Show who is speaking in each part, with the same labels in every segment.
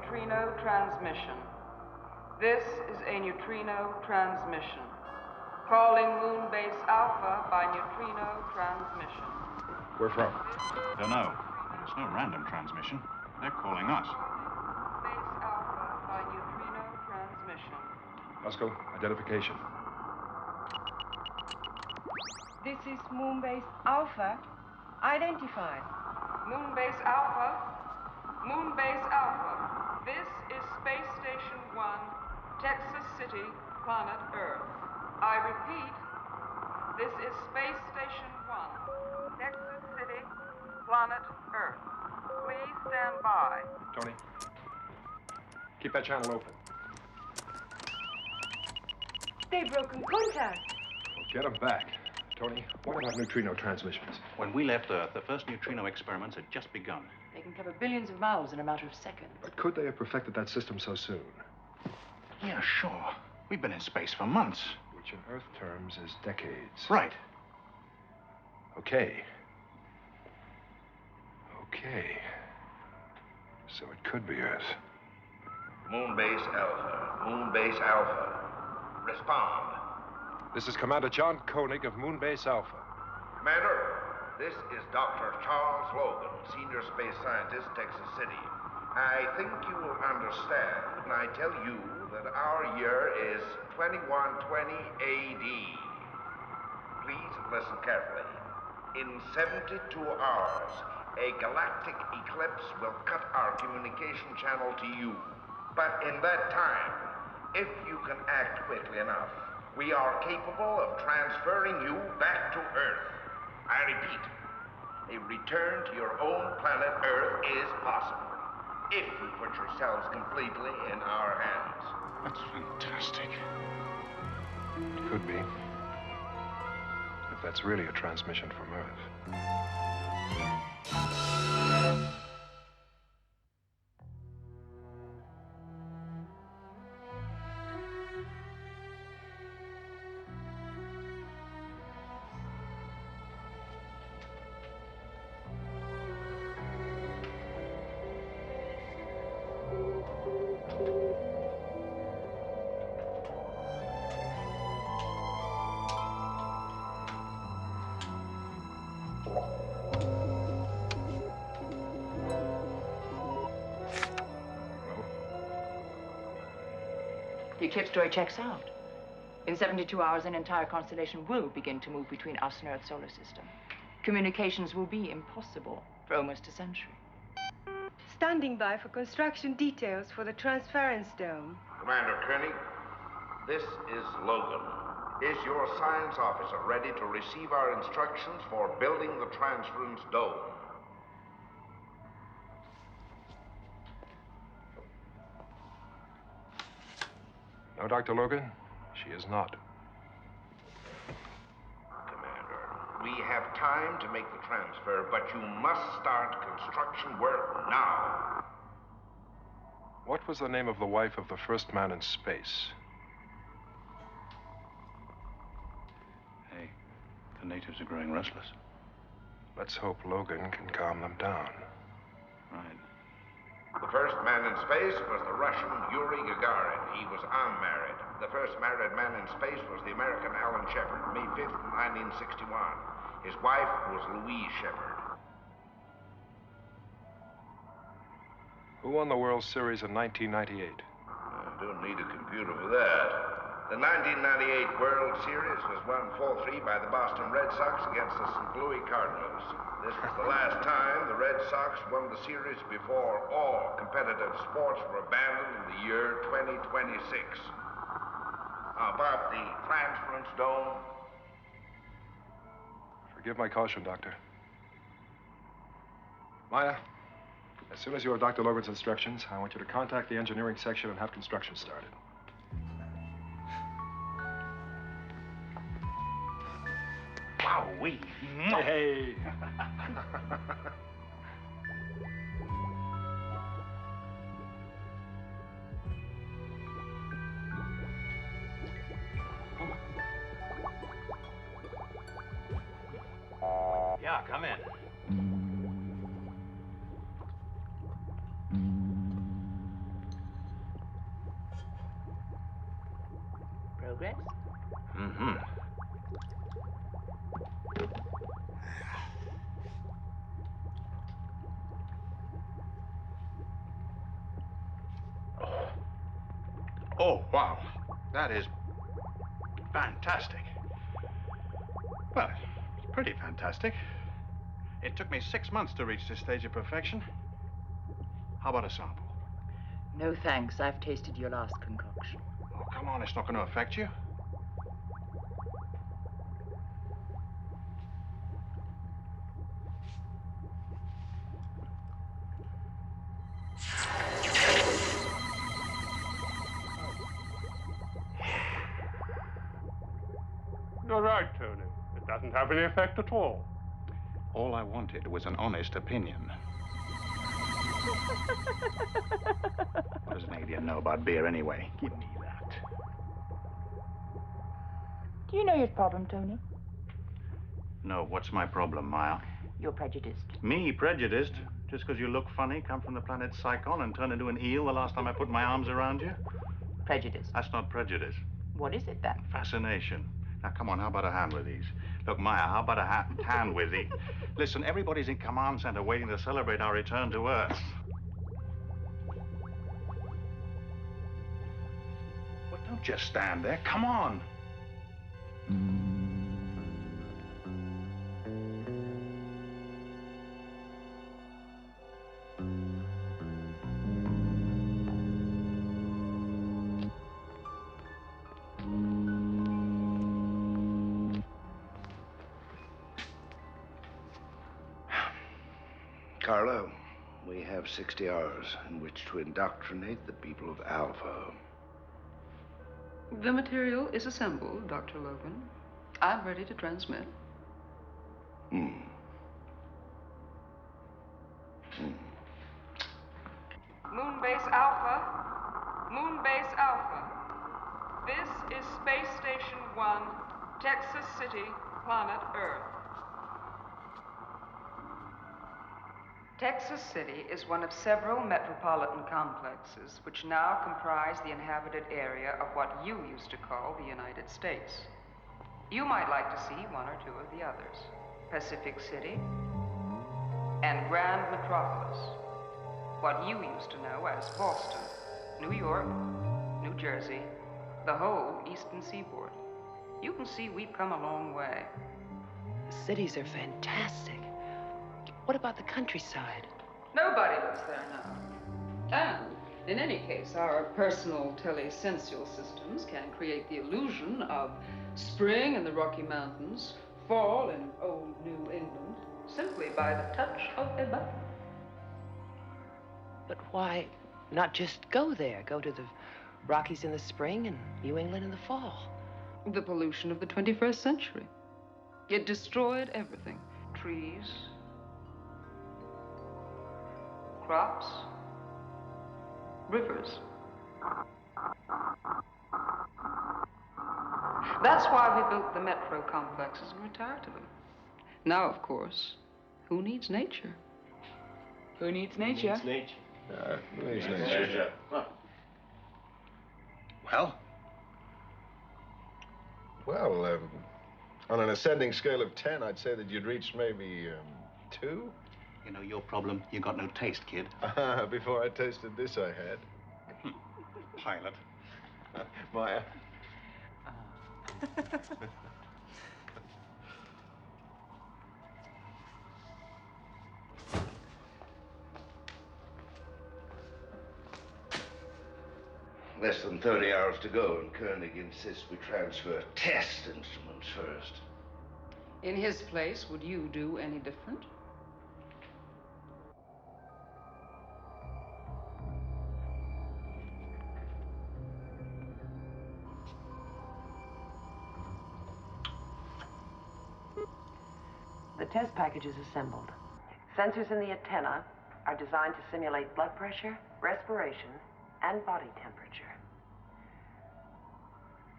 Speaker 1: neutrino transmission. This is a neutrino transmission. Calling Moonbase Alpha by neutrino transmission.
Speaker 2: Where from?
Speaker 3: Don't know. It's no random transmission. They're calling us.
Speaker 1: Moonbase Alpha by neutrino transmission.
Speaker 2: Roscoe, identification.
Speaker 4: This is Moonbase Alpha. Identified.
Speaker 1: Moonbase Alpha. Moonbase Alpha. This is Space Station 1, Texas City, planet Earth. I repeat, this is Space Station 1, Texas City, planet Earth. Please stand by.
Speaker 2: Tony, keep that channel open.
Speaker 4: They've broken contact.
Speaker 2: Well, get them back. Tony, what about neutrino transmissions?
Speaker 3: When we left Earth, the first neutrino experiments had just begun.
Speaker 5: They can cover billions of miles in a matter of seconds.
Speaker 2: But could they have perfected that system so soon?
Speaker 3: Yeah, sure. We've been in space for months.
Speaker 2: Which in Earth terms is decades.
Speaker 3: Right.
Speaker 2: Okay. So it could be Earth.
Speaker 6: Moonbase Alpha. Moonbase Alpha. Respond.
Speaker 2: This is Commander John Koenig of Moonbase Alpha.
Speaker 6: Commander, this is Dr. Charles Logan, Senior Space Scientist, Texas City. I think you will understand when I tell you that our year is 2120 AD. Please listen carefully. In 72 hours, a galactic eclipse will cut our communication channel to you. But in that time, if you can act quickly enough, we are capable of transferring you back to Earth. I repeat, a return to your own planet Earth is possible, if you put yourselves completely in our hands.
Speaker 3: That's fantastic.
Speaker 2: It could be. If that's really a transmission from Earth.
Speaker 5: The eclipse story checks out. In 72 hours, an entire constellation will begin to move between us and Earth's solar system. Communications will be impossible for almost a century.
Speaker 4: Standing by for construction details for the transference dome.
Speaker 6: Commander Koenig, this is Logan. Is your science officer ready to receive our instructions for building the transference dome?
Speaker 2: No, Dr. Logan, she is not.
Speaker 6: Commander, we have time to make the transfer, but you must start construction work now.
Speaker 2: What was the name of the wife of the first man in space?
Speaker 3: Hey, the natives are growing restless.
Speaker 2: Let's hope Logan can calm them down.
Speaker 3: Right.
Speaker 6: The first man in space was the Russian Yuri Gagarin. He was unmarried. The first married man in space was the American Alan Shepard, May 5th, 1961. His wife was Louise Shepard.
Speaker 2: Who won the World Series in 1998?
Speaker 6: I don't need a computer for that. The 1998 World Series was won 4-3 by the Boston Red Sox against the St. Louis Cardinals. This was the last time the Red Sox won the series before all competitive sports were abandoned in the year 2026. About the transference dome.
Speaker 2: Forgive my caution, Doctor. Maya, as soon as you have Dr. Logan's instructions, I want you to contact the engineering section and have construction started.
Speaker 3: Wowee.
Speaker 2: Hey.
Speaker 7: Yeah, come in.
Speaker 3: Oh, wow. That is fantastic. Well, it's pretty fantastic. It took me 6 months to reach this stage of perfection. How about a sample?
Speaker 5: No thanks. I've tasted your last concoction.
Speaker 3: Oh, come on. It's not going to affect you.
Speaker 7: You're right, Tony. It doesn't have any effect at all.
Speaker 3: All I wanted was an honest opinion. What does an alien know about beer anyway? Give me that.
Speaker 5: Do you know your problem, Tony?
Speaker 3: No, what's my problem, Maya?
Speaker 5: You're prejudiced.
Speaker 3: Me, prejudiced? Just because you look funny, come from the planet Psychon, and turn into an eel the last time I put my arms around you?
Speaker 5: Prejudice.
Speaker 3: That's not prejudice.
Speaker 5: What is it then?
Speaker 3: Fascination. Now, come on, how about a hand with these? Look, Maya, how about a hand with these? Listen, everybody's in command center waiting to celebrate our return to Earth. Well, don't just stand there. Come on.
Speaker 6: Carlo, we have 60 hours in which to indoctrinate the people of Alpha.
Speaker 1: The material is assembled, Dr. Logan. I'm ready to transmit. Moonbase Alpha. Moonbase Alpha. This is Space Station 1, Texas City, planet Earth. Texas City is one of several metropolitan complexes which now comprise the inhabited area of what you used to call the United States. You might like to see one or two of the others. Pacific City and Grand Metropolis. What you used to know as Boston, New York, New Jersey, the whole eastern seaboard. You can see we've come a long way.
Speaker 8: The cities are fantastic. What about the countryside?
Speaker 1: Nobody lives there now. And, in any case, our personal telesensual systems can create the illusion of spring in the Rocky Mountains, fall in old New England, simply by the touch of a button.
Speaker 8: But why not just go there? Go to the Rockies in the spring and New England in the fall.
Speaker 1: The pollution of the 21st century. It destroyed everything. Trees, crops, rivers. That's why we built the metro complexes and retired to them. Now, of course, who needs nature?
Speaker 5: Who needs nature?
Speaker 2: Who needs nature?
Speaker 3: Well?
Speaker 2: Well, on an ascending scale of 10, I'd say that you'd reach maybe 2.
Speaker 3: You know your problem? You got no taste, kid.
Speaker 2: Before I tasted this, I had.
Speaker 3: Pilot.
Speaker 2: Maya.
Speaker 6: Less than 30 hours to go, and Koenig insists we transfer test instruments first.
Speaker 1: In his place, would you do any different?
Speaker 8: The test package is assembled. Sensors in the antenna are designed to simulate blood pressure, respiration, and body temperature.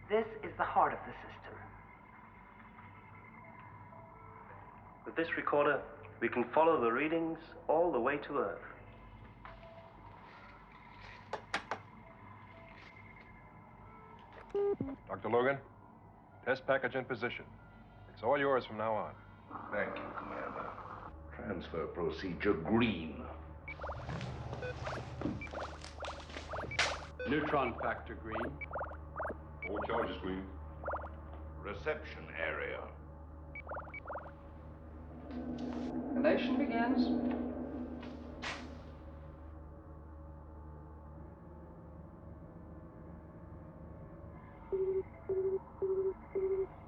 Speaker 8: This is the heart of the system.
Speaker 9: With this recorder, we can follow the readings all the way to Earth.
Speaker 2: Dr. Logan, test package in position. It's all yours from now on.
Speaker 6: Thank you, Commander. Transfer procedure green.
Speaker 10: Neutron factor green.
Speaker 6: All charges green. Reception area.
Speaker 5: Elation begins.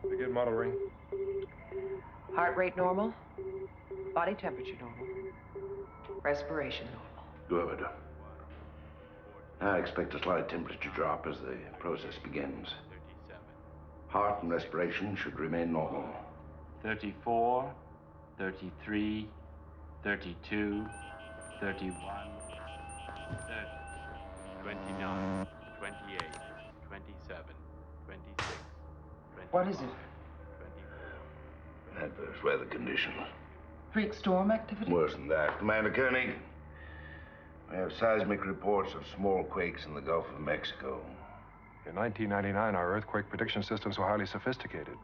Speaker 2: Begin monitoring.
Speaker 8: Heart rate normal. Body temperature normal. Respiration normal.
Speaker 6: Good. I expect a slight temperature drop as the process begins. Heart and respiration should remain normal.
Speaker 10: 34, 33, 32, 31, 30, 29, 28, 27, 26, 25.
Speaker 5: What is it?
Speaker 10: 24.
Speaker 6: Adverse weather conditions.
Speaker 5: Freak storm activity?
Speaker 6: Worse than that. Commander Koenig, we have seismic reports of small quakes in the Gulf of Mexico.
Speaker 2: In 1999, our earthquake prediction systems were highly sophisticated.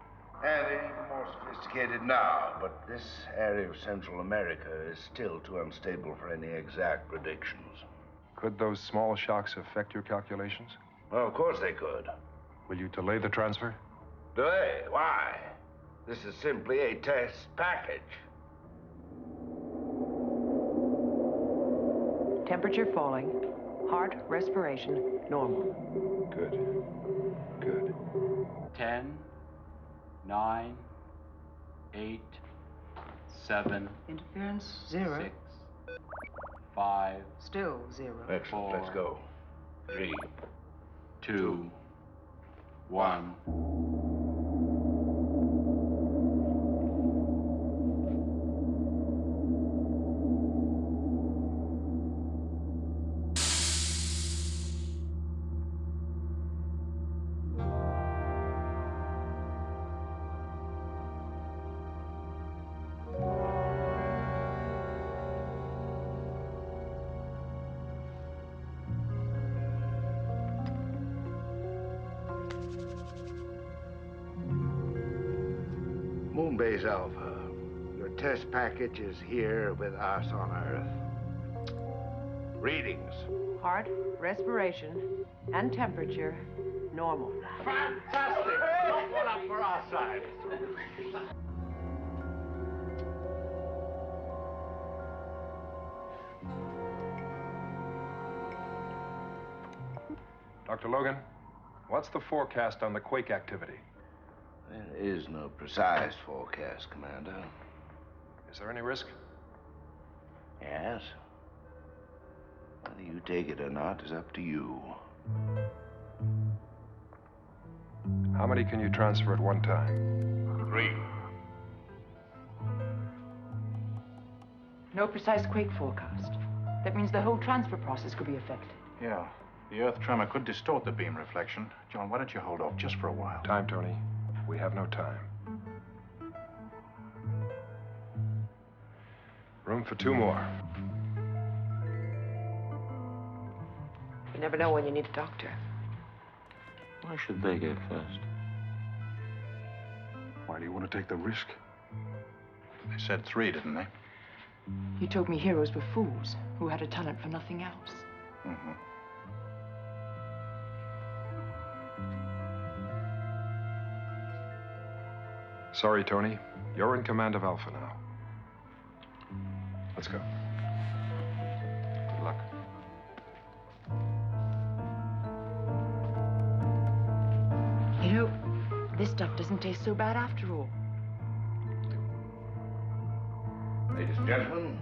Speaker 6: And they're even more sophisticated now, but this area of Central America is still too unstable for any exact predictions.
Speaker 2: Could those small shocks affect your calculations?
Speaker 6: Well, of course they could.
Speaker 2: Will you delay the transfer?
Speaker 6: Delay? Why? This is simply a test package.
Speaker 8: Temperature falling. Heart, respiration, normal.
Speaker 2: Good. Good.
Speaker 10: 10, 9, 8, 7,
Speaker 8: Interference, 0.
Speaker 10: 6, 5,
Speaker 8: Still 0.
Speaker 6: Excellent. Let's go. 3.
Speaker 10: 2, 1.
Speaker 6: Moonbase Alpha, your test package is here with us on Earth. Readings.
Speaker 8: Heart, respiration, and temperature, normal.
Speaker 3: Fantastic! One up for our side.
Speaker 2: Dr. Logan, what's the forecast on the quake activity?
Speaker 6: There is no precise forecast, Commander.
Speaker 2: Is there any risk?
Speaker 6: Yes. Whether you take it or not is up to you.
Speaker 2: How many can you transfer at one time?
Speaker 6: 3.
Speaker 5: No precise quake forecast. That means the whole transfer process could be affected.
Speaker 3: Yeah. The Earth tremor could distort the beam reflection. John, why don't you hold off just for a while?
Speaker 2: Time, Tony. We have no time. Room for 2 more.
Speaker 8: You never know when you need a doctor.
Speaker 9: Why should they go first?
Speaker 2: Why do you want to take the risk?
Speaker 3: They said 3, didn't they?
Speaker 5: He told me heroes were fools who had a talent for nothing else.
Speaker 3: Mm-hmm.
Speaker 2: Sorry, Tony. You're in command of Alpha now. Let's go. Good luck.
Speaker 5: You know, this stuff doesn't taste so bad after all.
Speaker 6: Ladies and gentlemen,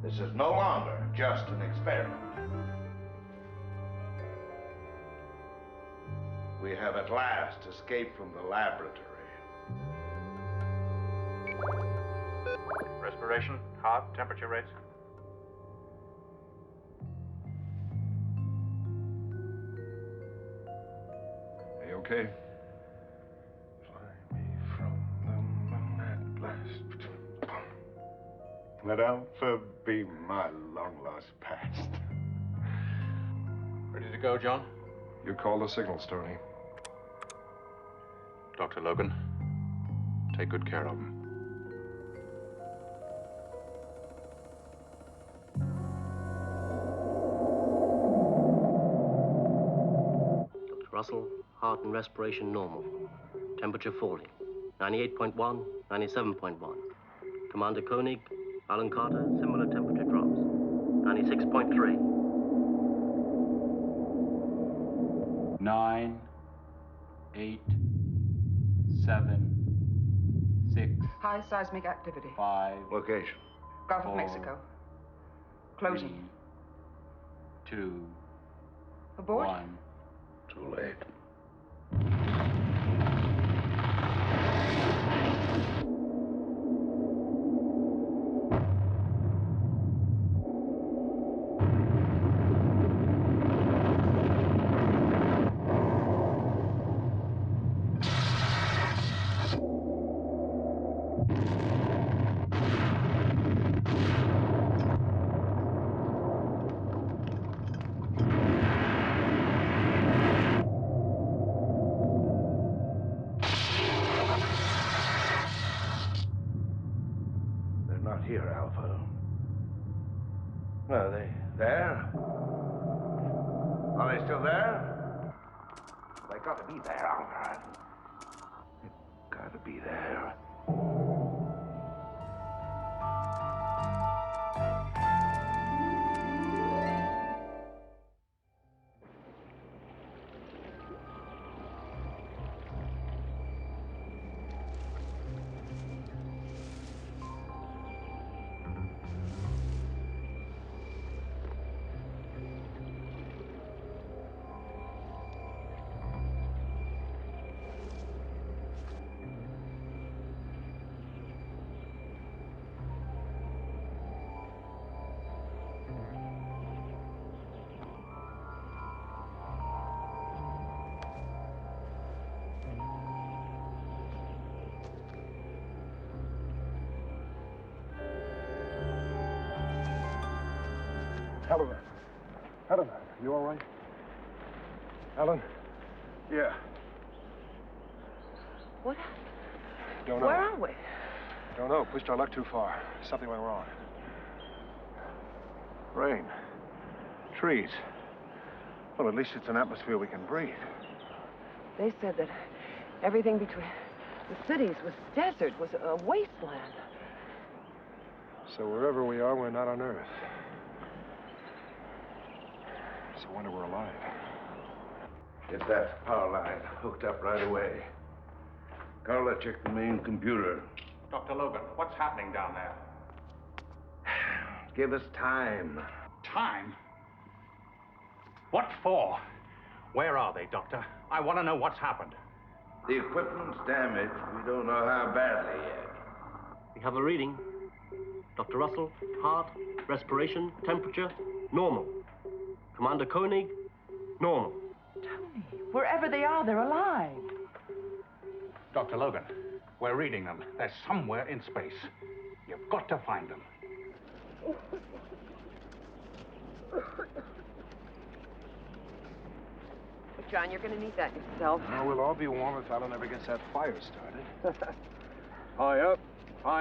Speaker 6: this is no longer just an experiment. We have at last escaped from the laboratory.
Speaker 3: Respiration, heart, temperature rates.
Speaker 2: Are you okay? Fly me from the moon at last.
Speaker 11: Let Alpha be my long-lost past.
Speaker 3: Ready to go, John?
Speaker 2: You call the signals, Tony.
Speaker 3: Dr. Logan, take good care of him.
Speaker 9: Russell, heart and respiration normal. Temperature falling. 98.1, 97.1. Commander Koenig, Alan Carter, similar temperature drops. 96.3.
Speaker 10: 9, 8, 7, 6.
Speaker 1: High seismic activity.
Speaker 10: 5.
Speaker 6: Location.
Speaker 1: Gulf of
Speaker 10: 4,
Speaker 1: Mexico. Closing.
Speaker 10: 3, 2.
Speaker 1: Abort?
Speaker 10: 1.
Speaker 6: Too late. Here, Alpha. Are they there? Are they still there? They gotta be there, Alpha. They gotta be there.
Speaker 2: Helen. Helen, you all right? Helen?
Speaker 11: Yeah.
Speaker 8: What?
Speaker 2: Don't know.
Speaker 8: Where are we?
Speaker 2: Don't know. Pushed our luck too far. Something went wrong.
Speaker 11: Rain. Trees. Well, at least it's an atmosphere we can breathe.
Speaker 8: They said that everything between the cities was desert, was a wasteland.
Speaker 2: So wherever we are, we're not on Earth. It's a wonder we're alive.
Speaker 6: Get that power line hooked up right away. Carla, check the main computer.
Speaker 3: Dr. Logan, what's happening down there?
Speaker 6: Give us time.
Speaker 3: Time? What for? Where are they, Doctor? I want to know what's happened.
Speaker 6: The equipment's damaged. We don't know how badly yet.
Speaker 9: We have a reading. Dr. Russell, heart, respiration, temperature, normal. Commander Koenig, normal.
Speaker 5: Tony, wherever they are, they're alive.
Speaker 3: Dr. Logan, we're reading them. They're somewhere in space. You've got to find them.
Speaker 8: John, you're going to need that yourself.
Speaker 2: Well, we'll all be warm if Alan ever gets that fire started.
Speaker 11: High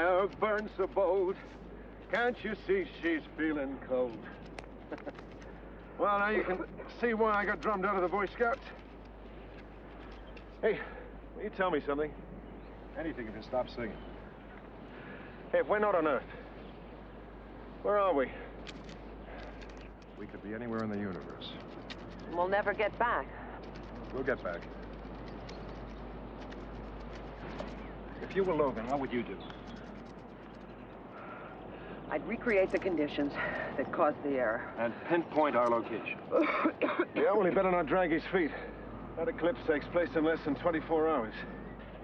Speaker 11: up, burns so bold. Can't you see she's feeling cold? Well, now you can see why I got drummed out of the Boy Scouts. Hey, will you tell me something?
Speaker 2: Anything if you stop singing.
Speaker 11: Hey, if we're not on Earth, where are we?
Speaker 2: We could be anywhere in the universe.
Speaker 8: We'll never get back.
Speaker 2: We'll get back.
Speaker 11: If you were Logan, what would you do?
Speaker 8: I'd recreate the conditions that caused the error.
Speaker 2: And pinpoint our location.
Speaker 11: Yeah, well, he better not drag his feet. That eclipse takes place in less than 24 hours.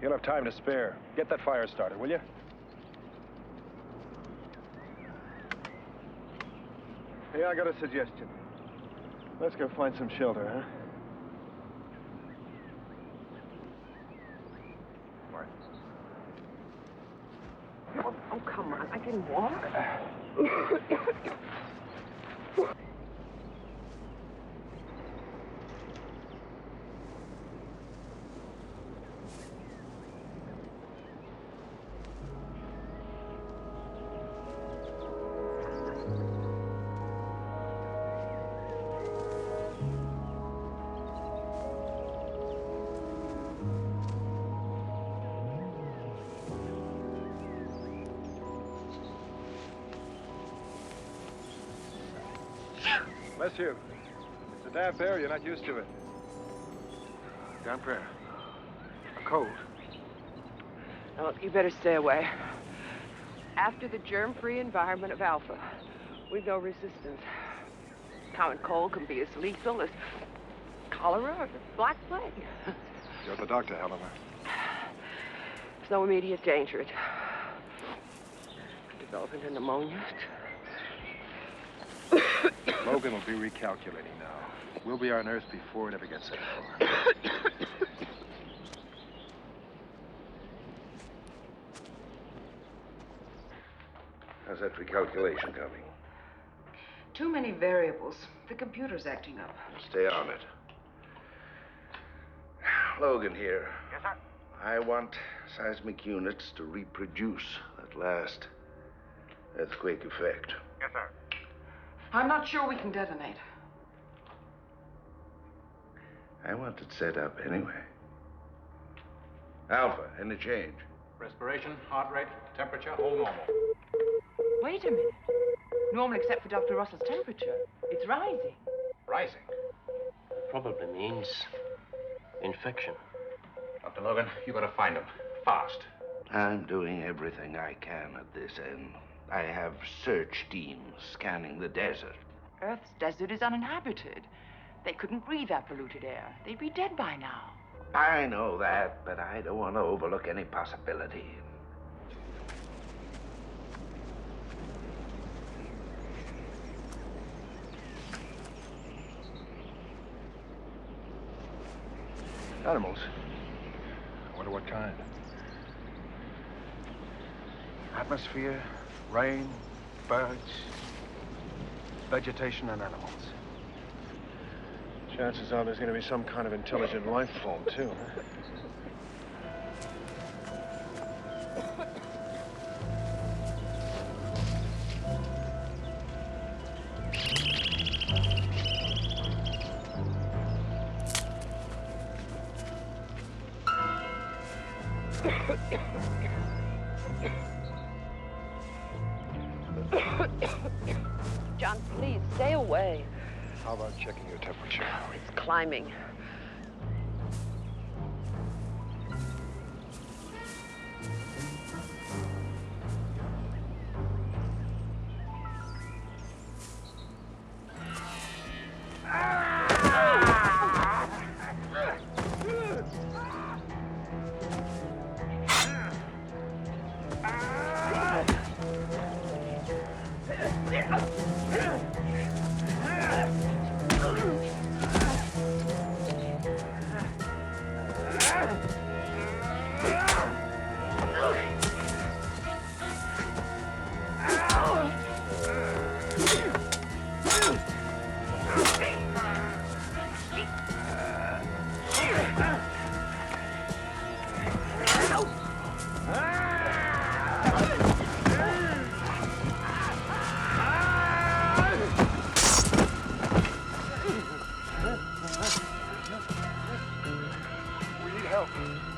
Speaker 2: You'll have time to spare. Get that fire started, will you?
Speaker 11: Hey, I got a suggestion. Let's go find some shelter, huh?
Speaker 8: Oh, come on. I can walk.
Speaker 2: Bless you. It's a damp air. You're not used to it.
Speaker 11: Damp air. A cold.
Speaker 8: No, you better stay away. After the germ-free environment of Alpha, we've no resistance. Common cold can be as lethal as cholera or the Black Plague.
Speaker 2: You're the doctor, Helena.
Speaker 8: There's no immediate danger. It could develop into pneumonia.
Speaker 2: Logan will be recalculating now. We'll be on Earth before it ever gets that far.
Speaker 6: How's that recalculation coming?
Speaker 5: Too many variables. The computer's acting up.
Speaker 6: Stay on it. Logan here.
Speaker 11: Yes, sir?
Speaker 6: I want seismic units to reproduce that last earthquake effect.
Speaker 11: Yes, sir.
Speaker 5: I'm not sure we can detonate.
Speaker 6: I want it set up anyway. Alpha, any change?
Speaker 3: Respiration, heart rate, temperature, all normal.
Speaker 5: Wait a minute. Normal except for Dr. Russell's temperature. It's rising.
Speaker 3: Rising.
Speaker 9: Probably means infection.
Speaker 3: Dr. Logan, you gotta find him. Fast.
Speaker 6: I'm doing everything I can at this end. I have search teams scanning the desert.
Speaker 5: Earth's desert is uninhabited. They couldn't breathe that polluted air. They'd be dead by now.
Speaker 6: I know that, but I don't want to overlook any possibility.
Speaker 2: Animals. I wonder what kind.
Speaker 11: Atmosphere, rain, birds, vegetation, and animals.
Speaker 2: Chances are there's going to be some kind of intelligent life form, too. Huh?
Speaker 8: John, please, stay away.
Speaker 2: How about checking your temperature?
Speaker 8: Oh, it's climbing.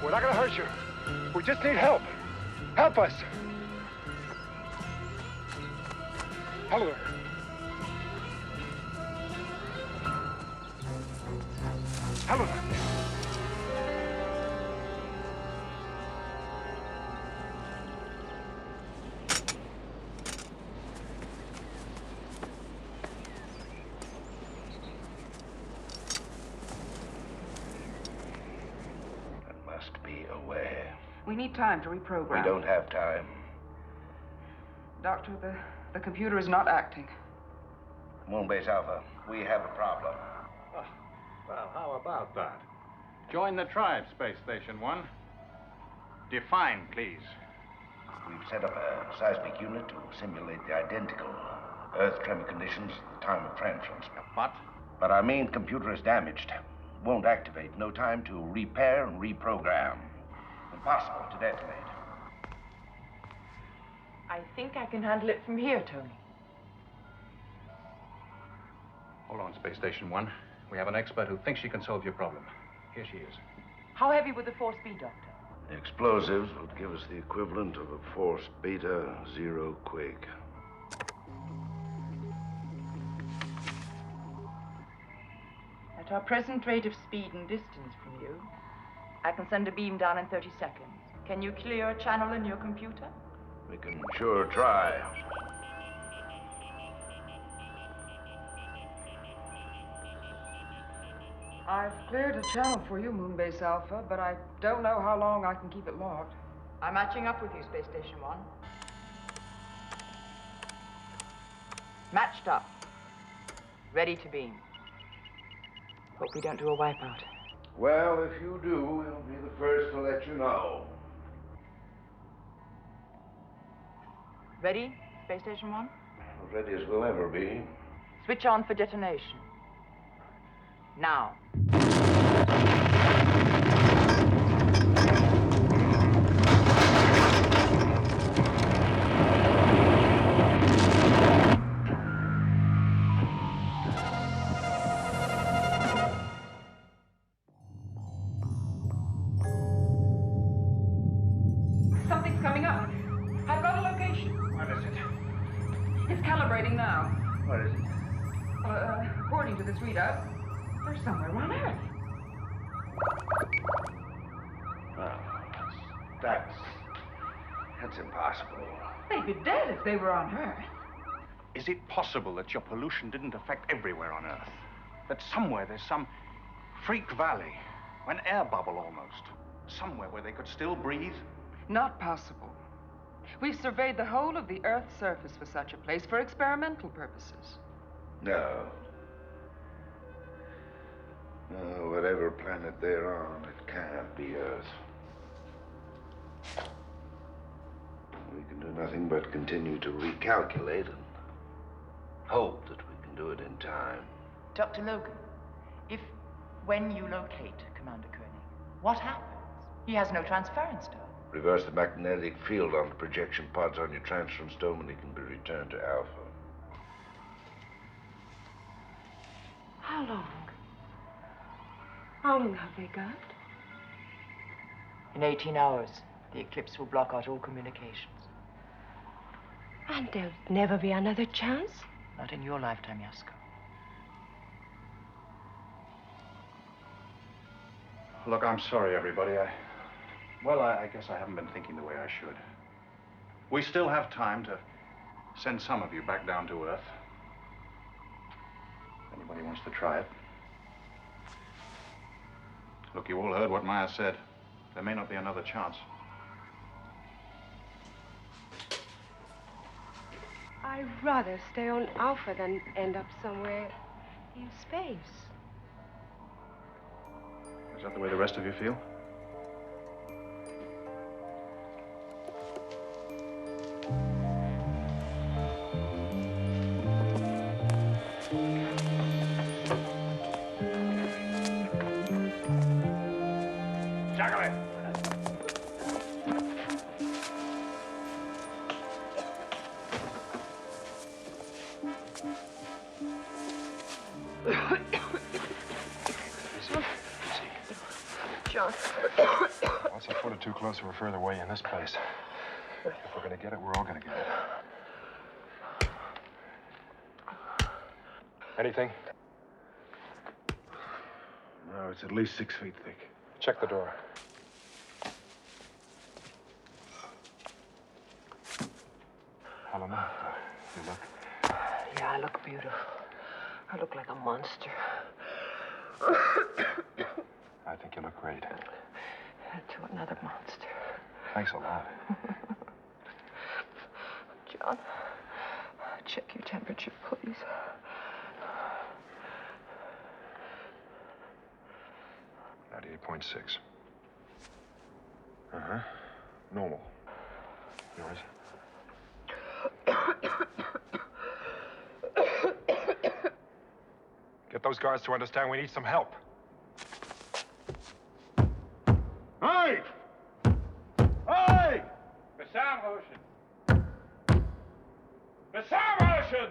Speaker 2: We're not gonna hurt you. We just need help. Help us. Helena. Helena.
Speaker 5: We need time to reprogram.
Speaker 6: We don't have time.
Speaker 5: Doctor, the computer is not acting.
Speaker 6: Moonbase Alpha, we have a problem.
Speaker 3: Oh, well, how about that? Join the tribe, Space Station 1. Define, please.
Speaker 6: We've set up a seismic unit to simulate the identical Earth tremor conditions at the time of transference.
Speaker 3: What?
Speaker 6: But our main computer is damaged. Won't activate. No time to repair and reprogram. Impossible to detonate.
Speaker 5: I think I can handle it from here, Tony.
Speaker 3: Hold on, Space Station 1. We have an expert who thinks she can solve your problem. Here she is.
Speaker 5: How heavy would the force be, Doctor?
Speaker 6: The explosives would give us the equivalent of a force beta 0 quake.
Speaker 5: our present rate of speed and distance from you, I can send a beam down in 30 seconds. Can you clear a channel in your computer?
Speaker 6: We can sure try.
Speaker 1: I've cleared a channel for you, Moonbase Alpha, but I don't know how long I can keep it locked.
Speaker 5: I'm matching up with you, Space Station 1. Matched up. Ready to beam. Hope we don't do a wipeout.
Speaker 6: Well, if you do, we'll be the first to let you know.
Speaker 5: Ready, Space Station 1?
Speaker 6: As ready as we'll ever be.
Speaker 5: Switch on for detonation. Now.
Speaker 1: Something's coming up. I've got a location.
Speaker 6: What is it?
Speaker 1: It's calibrating now.
Speaker 6: What is it?
Speaker 1: According to this readout, they're somewhere on Earth.
Speaker 6: Oh, that's impossible.
Speaker 1: They'd be dead if they were on Earth.
Speaker 3: Is it possible that your pollution didn't affect everywhere on Earth? That somewhere there's some freak valley, an air bubble almost, somewhere where they could still breathe?
Speaker 1: Not possible. We've surveyed the whole of the Earth's surface for such a place for experimental purposes.
Speaker 6: No. No, whatever planet they're on, it can't be Earth. We can do nothing but continue to recalculate and hope that we can do it in time.
Speaker 5: Dr. Logan, when you locate Commander Koenig, what happens? He has no transference dome.
Speaker 6: Reverse the magnetic field on the projection pods on your transference dome and he can be returned to Alpha.
Speaker 4: How long? How long have they got?
Speaker 5: In 18 hours, the eclipse will block out all communications.
Speaker 4: And there'll never be another chance?
Speaker 5: Not in your lifetime, Yasko.
Speaker 3: Look, I'm sorry, everybody. I guess I haven't been thinking the way I should. We still have time to send some of you back down to Earth. If anybody wants to try it. Look, you all heard what Maya said. There may not be another chance.
Speaker 4: I'd rather stay on Alpha than end up somewhere in space.
Speaker 3: Is that the way the rest of you feel?
Speaker 2: Once a foot or two closer or further away in this place. If we're gonna get it, we're all gonna get it. Anything?
Speaker 11: No, it's at least 6 feet thick.
Speaker 2: Check the door. Helen, you look...
Speaker 8: Yeah, I look beautiful. I look like a monster.
Speaker 2: I think you look great.
Speaker 8: To another monster.
Speaker 2: Thanks a lot.
Speaker 8: John, check your temperature, please.
Speaker 2: 98.6. Uh-huh. Normal. Yours? Get those guards to understand we need some help.
Speaker 11: Hey! Hey!
Speaker 7: Besarmotion! Besarmotion!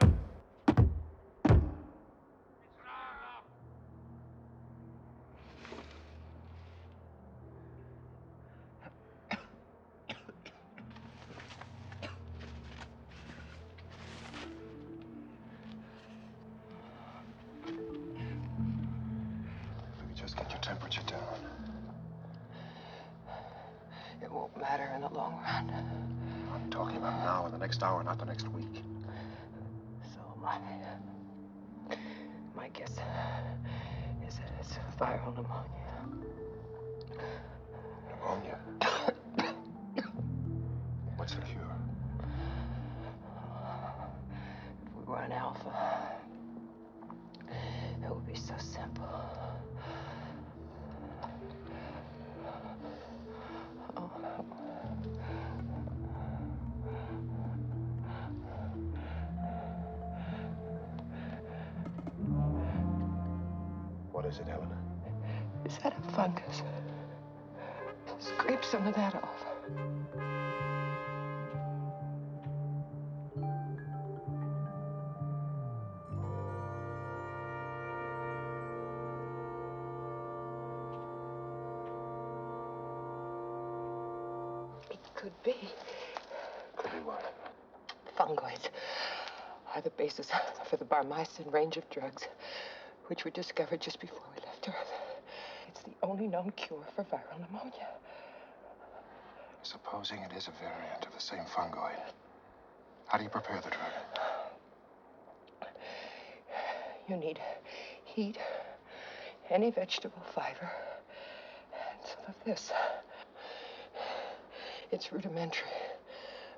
Speaker 8: long run.
Speaker 2: I'm talking about now, in the next hour, not the next week.
Speaker 8: So am I. My guess is that it's viral pneumonia.
Speaker 2: Pneumonia? What's the cure?
Speaker 8: If we were an Alpha, it would be so simple.
Speaker 2: What is it, Helena?
Speaker 8: Is that a fungus? Scrape some of that off. It could be.
Speaker 2: Could be what?
Speaker 8: Fungoids are the basis for the Barmycin range of drugs, which were discovered just before we left Earth. It's the only known cure for viral pneumonia.
Speaker 2: Supposing it is a variant of the same fungoid, how do you prepare the drug?
Speaker 8: You need heat, any vegetable fiber, and some of this. It's rudimentary,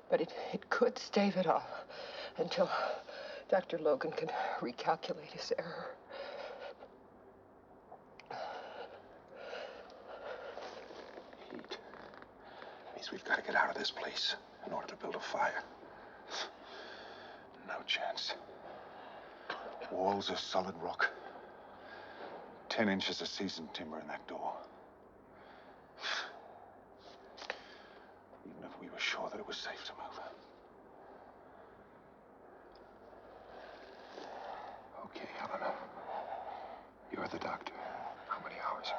Speaker 8: but it could stave it off until Dr. Logan can recalculate his error.
Speaker 2: Heat. Means we've got to get out of this place in order to build a fire. No chance. Walls of solid rock. 10 inches of seasoned timber in that door. Even if we were sure that it was safe to move. Okay, Helena. You're the doctor. How many hours?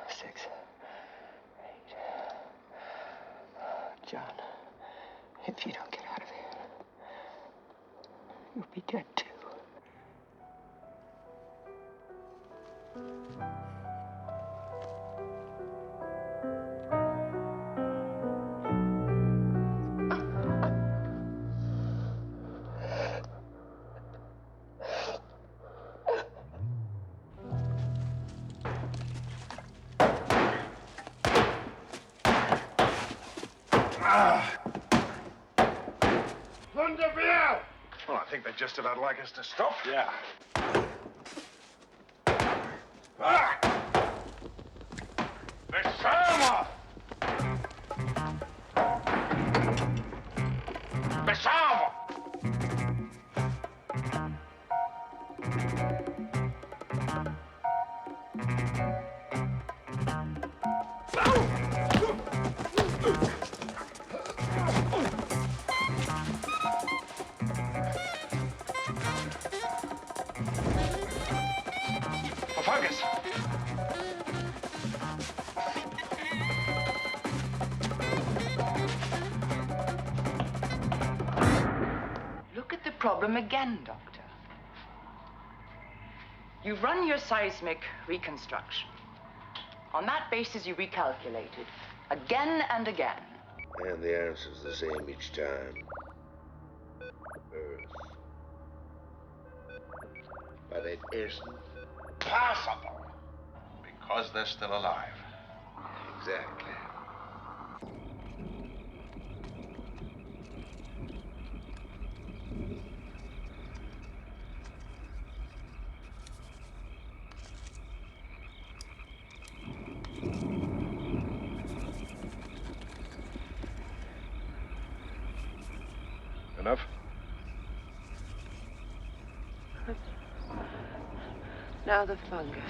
Speaker 8: 6, 8. John, if you don't get out of here, you'll be dead too.
Speaker 2: Well, I think they just about like us to stop.
Speaker 3: Yeah.
Speaker 6: Besama! Besama!
Speaker 2: A fungus!
Speaker 5: Look at the problem again, Doctor. You've run your seismic reconstruction. On that basis, you recalculated again and again.
Speaker 6: And the answer's the same each time. Earth. But it isn't possible. Because they're still alive. Exactly.
Speaker 2: Enough?
Speaker 8: Now the fungus.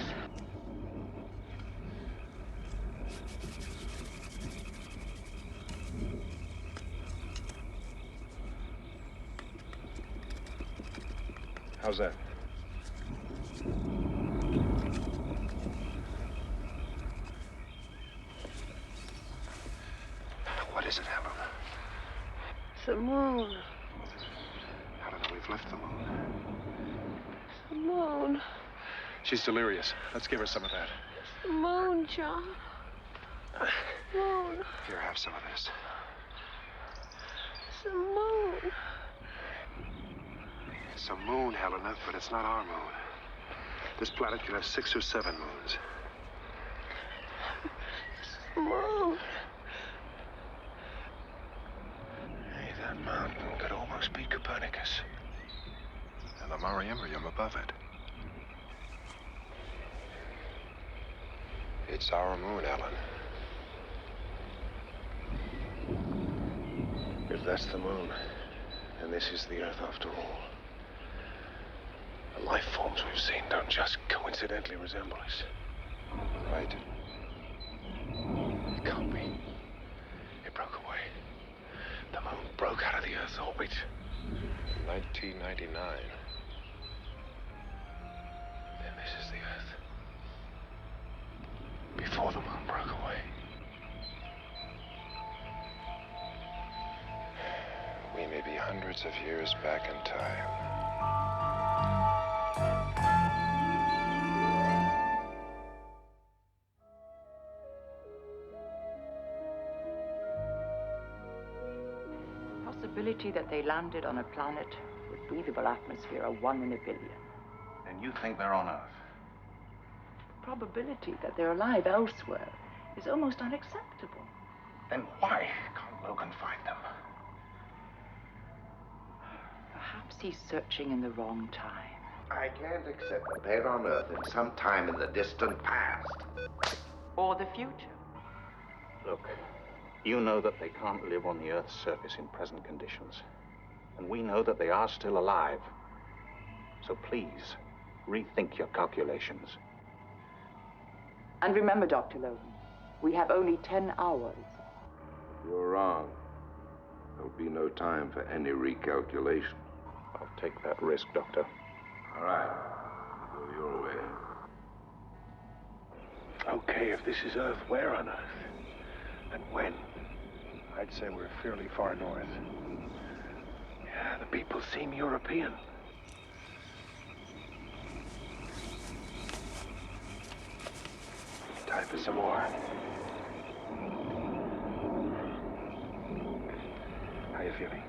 Speaker 2: How's that? What is it, Helena?
Speaker 4: It's the moon.
Speaker 2: Helena, we've left the moon.
Speaker 4: The moon.
Speaker 2: She's delirious. Let's give her some of that.
Speaker 4: The moon, John. moon.
Speaker 2: Here, have some of this.
Speaker 4: It's a moon.
Speaker 2: It's a moon, Helena, but it's not our moon. This planet could have 6 or 7 moons.
Speaker 4: It's a moon.
Speaker 2: Hey, that mountain could almost be Copernicus. And the Mariembrium above it. It's our moon, Alan. If that's the moon, then this is the Earth after all. The life forms we've seen don't just coincidentally resemble us. Right. It can't be. It broke away. The moon broke out of the Earth's orbit. 1999. Then this is the Earth. Before the moon broke away. We may be hundreds of years back in time.
Speaker 5: Possibility that they landed on a planet with breathable atmosphere are 1 in a billion.
Speaker 3: And you think they're on Earth?
Speaker 5: Probability that they're alive elsewhere is almost unacceptable.
Speaker 3: Then why can't Logan find them?
Speaker 5: Perhaps he's searching in the wrong time.
Speaker 6: I can't accept that they're on Earth in some time in the distant past.
Speaker 5: Or the future.
Speaker 3: Look, you know that they can't live on the Earth's surface in present conditions. And we know that they are still alive. So please, rethink your calculations.
Speaker 5: And remember, Dr. Logan, we have only 10 hours.
Speaker 6: You're wrong. There'll be no time for any recalculation.
Speaker 3: I'll take that risk, Doctor.
Speaker 6: All right. Go your way.
Speaker 11: Okay, if this is Earth, where on Earth? And when?
Speaker 2: I'd say we're fairly far north.
Speaker 11: Yeah, the people seem European.
Speaker 2: Time for some more. How you feeling?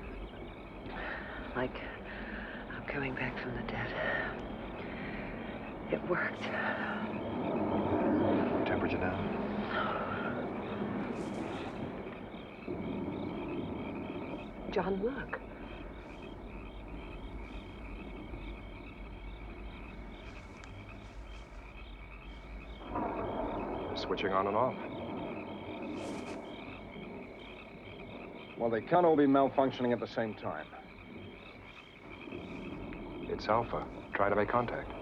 Speaker 4: Like I'm coming back from the dead. It worked.
Speaker 2: Temperature down?
Speaker 4: John, look.
Speaker 2: Switching on and off.
Speaker 11: Well, they can't all be malfunctioning at the same time.
Speaker 2: It's Alpha. Try to make contact.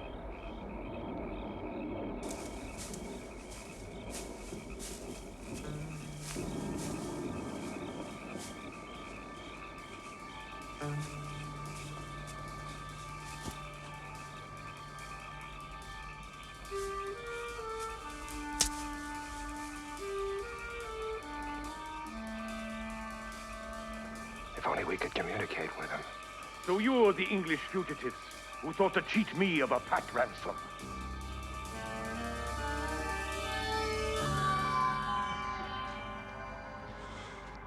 Speaker 2: If only we could communicate with him.
Speaker 12: So you're the English fugitives who thought to cheat me of a pat ransom.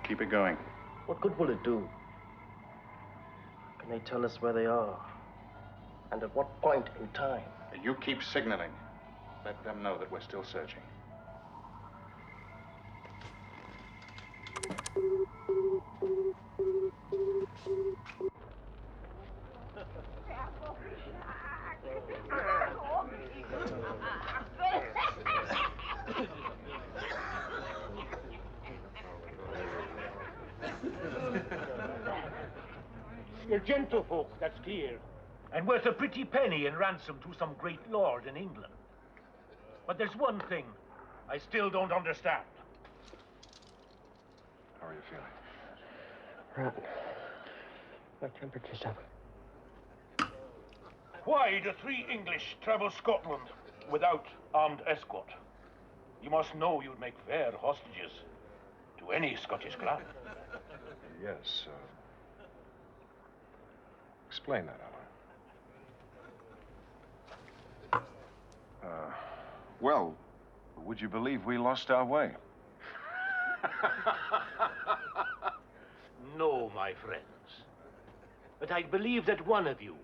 Speaker 3: Keep it going.
Speaker 9: What good will it do? Can they tell us where they are? And at what point in time?
Speaker 3: You keep signaling. Let them know that we're still searching.
Speaker 12: You're gentlefolk, that's clear, and worth a pretty penny in ransom to some great lord in England. But there's one thing I still don't understand.
Speaker 2: How are you feeling?
Speaker 4: Rotten. My temperature's up.
Speaker 12: Why do 3 English travel Scotland without armed escort? You must know you'd make fair hostages to any Scottish clan.
Speaker 2: Yes, explain that, Alan.
Speaker 11: Well, would you believe we lost our way?
Speaker 12: No, my friends. But I believe that one of you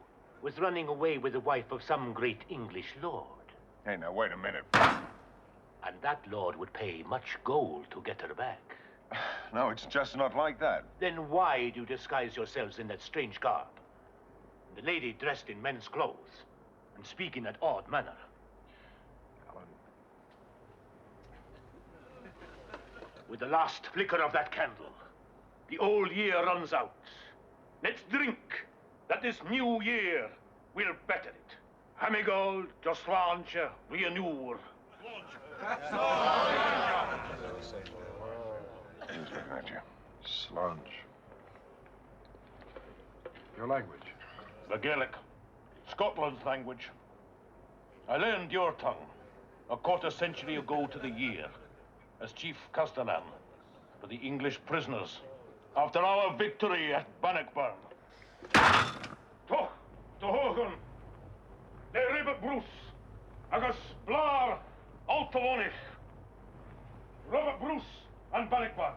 Speaker 12: was running away with the wife of some great English lord.
Speaker 2: Hey, now, wait a minute.
Speaker 12: And that lord would pay much gold to get her back.
Speaker 2: No, it's just not like that.
Speaker 12: Then why do you disguise yourselves in that strange garb? The lady dressed in men's clothes and speak in that odd manner.
Speaker 2: Alan.
Speaker 12: With the last flicker of that candle, the old year runs out. Let's drink that this new year will better it. Hamigold, Joslanche, Rianur.
Speaker 2: Slange. Your language?
Speaker 12: The Gaelic, Scotland's language. I learned your tongue a quarter century ago to the year as Chief Castellan for the English prisoners after our victory at Bannockburn. Tohogan, de Ribbit Bruce, agus Blar, Altavonich, Robert Bruce and Bannockburn.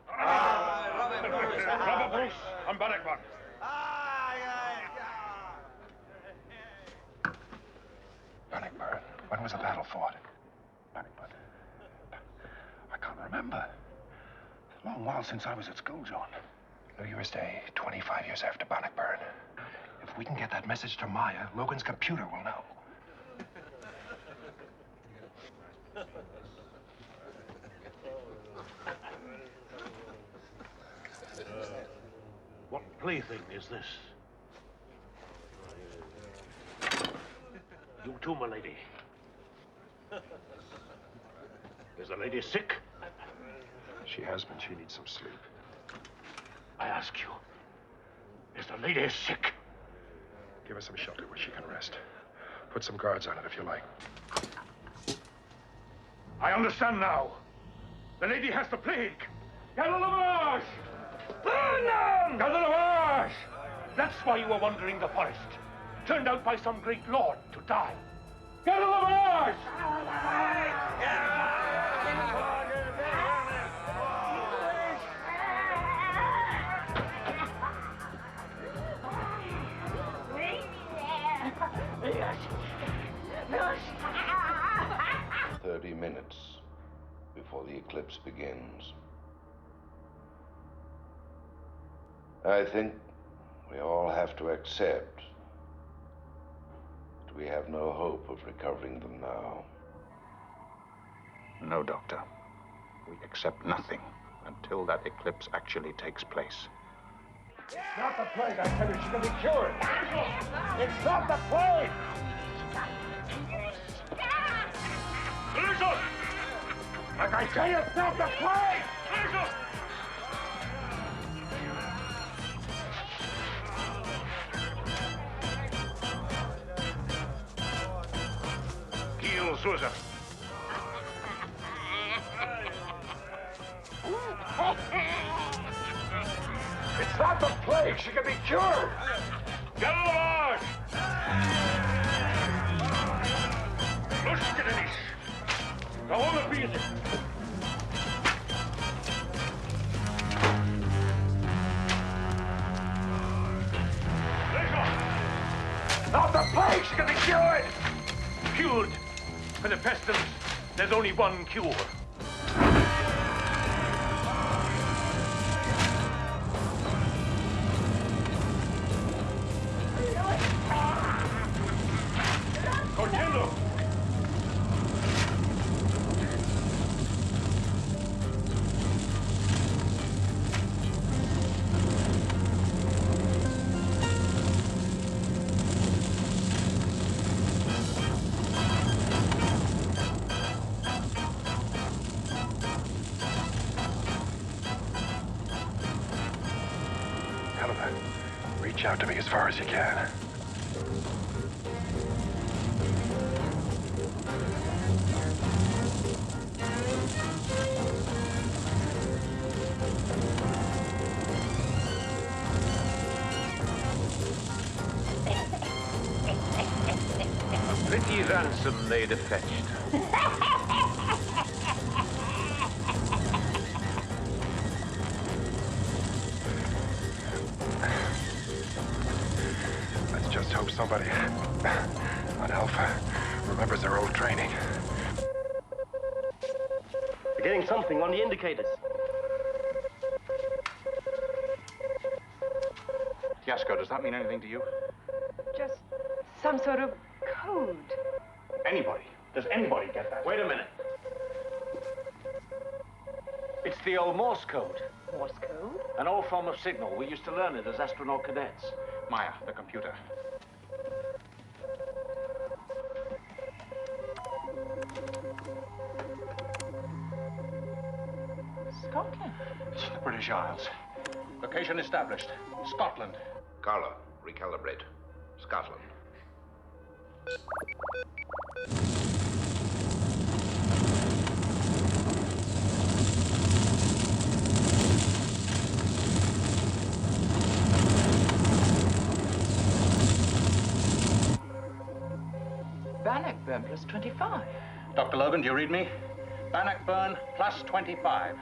Speaker 12: Robert Bruce and Bannockburn.
Speaker 2: Bannockburn. When was the battle fought? Bannockburn. I can't remember. It's a long while since I was at school, John. New Year's Day, 25 years after Bannockburn. If we can get that message to Maya, Logan's computer will know.
Speaker 12: What plaything is this? You too, my lady. Is the lady sick?
Speaker 2: She has been. She needs some sleep.
Speaker 12: I ask you, is the lady sick?
Speaker 2: Give her some shelter where she can rest. Put some guards on it if you like.
Speaker 12: I understand now. The lady has the plague. Galavage! Galavage! That's why you were wandering the forest. Turned out by some great lord to die. Galavage!
Speaker 6: Minutes before the eclipse begins. I think we all have to accept that we have no hope of recovering them now.
Speaker 3: No, Doctor. We accept nothing until that eclipse actually takes place.
Speaker 12: It's not the plague, I tell you, she can be cured. It's not the plague! Listen! Like I say, it's not the plague! Listen! Kill Susan. It's not the plague. She can be cured. Get along! Lushkinish. Go on the beat. Not the plague. She can be cured. Cured. For the pestilence, there's only one cure. Cortendo!
Speaker 2: Reach out to me as far as you can.
Speaker 12: A pretty ransom they'd have fetched.
Speaker 2: if somebody on Alpha remembers their old training.
Speaker 9: We're getting something on the indicators.
Speaker 3: Yasko, does that mean anything to you?
Speaker 4: Just some sort of code.
Speaker 3: Anybody? Does anybody get that?
Speaker 9: Wait a minute.
Speaker 12: It's the old Morse code.
Speaker 4: Morse code?
Speaker 12: An old form of signal. We used to learn it as astronaut cadets.
Speaker 3: Maya, the computer.
Speaker 5: Scotland.
Speaker 3: It's the British Isles. Location established. Scotland.
Speaker 6: Carla, recalibrate. Scotland.
Speaker 5: Bannockburn plus 25.
Speaker 3: Dr. Logan, do you read me? Bannockburn plus 25.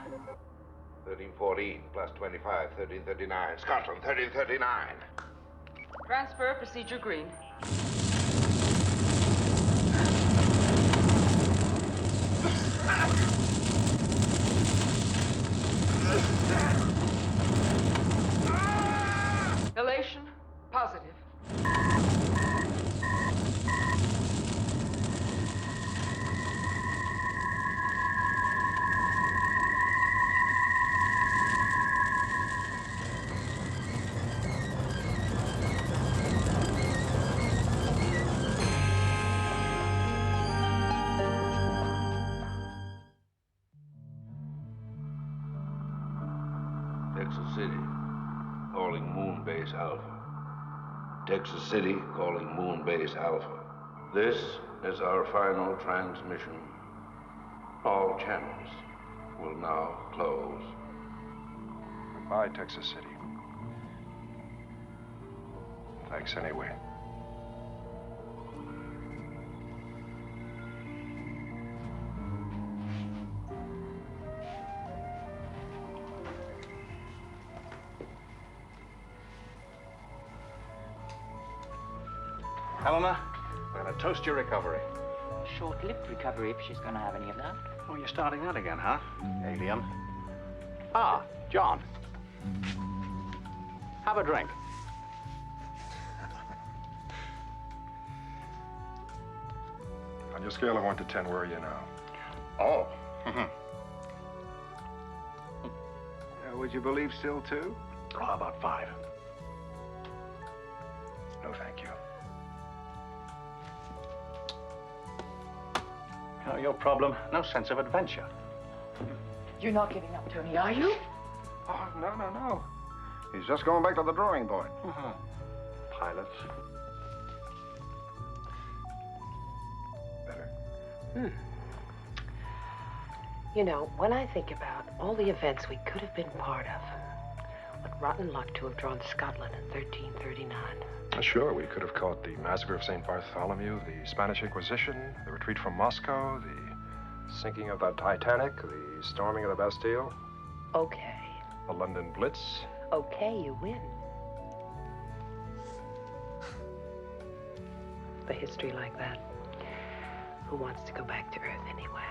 Speaker 6: 1314 plus 25, 1339. Scotland, 1339.
Speaker 1: Transfer procedure green. Elation positive.
Speaker 6: Texas City, calling Moon Base Alpha. Texas City, calling Moon Base Alpha. This is our final transmission. All channels will now close.
Speaker 2: Goodbye, Texas City. Thanks anyway.
Speaker 3: Helena, we're going to toast your recovery.
Speaker 5: Short-lived recovery if she's going to have any of that.
Speaker 3: Oh, you're starting that again, huh? Alien. Ah, John. Have a drink.
Speaker 2: On your scale of 1 to 10, where are you now?
Speaker 3: Oh.
Speaker 11: Would you believe still, too?
Speaker 3: Oh, about 5.
Speaker 2: No, thank you.
Speaker 3: You know, your problem, no sense of adventure.
Speaker 5: You're not giving up, Tony, are you?
Speaker 11: Oh, no. He's just going back to the drawing board.
Speaker 3: Pilots.
Speaker 2: Better.
Speaker 13: You know, when I think about all the events we could have been part of, what rotten luck to have drawn Scotland in 1339.
Speaker 2: Sure, we could have caught the massacre of St. Bartholomew, the Spanish Inquisition, the retreat from Moscow, the sinking of the Titanic, the storming of the Bastille.
Speaker 13: Okay.
Speaker 2: The London Blitz.
Speaker 13: Okay, you win. A history like that. Who wants to go back to Earth anyway?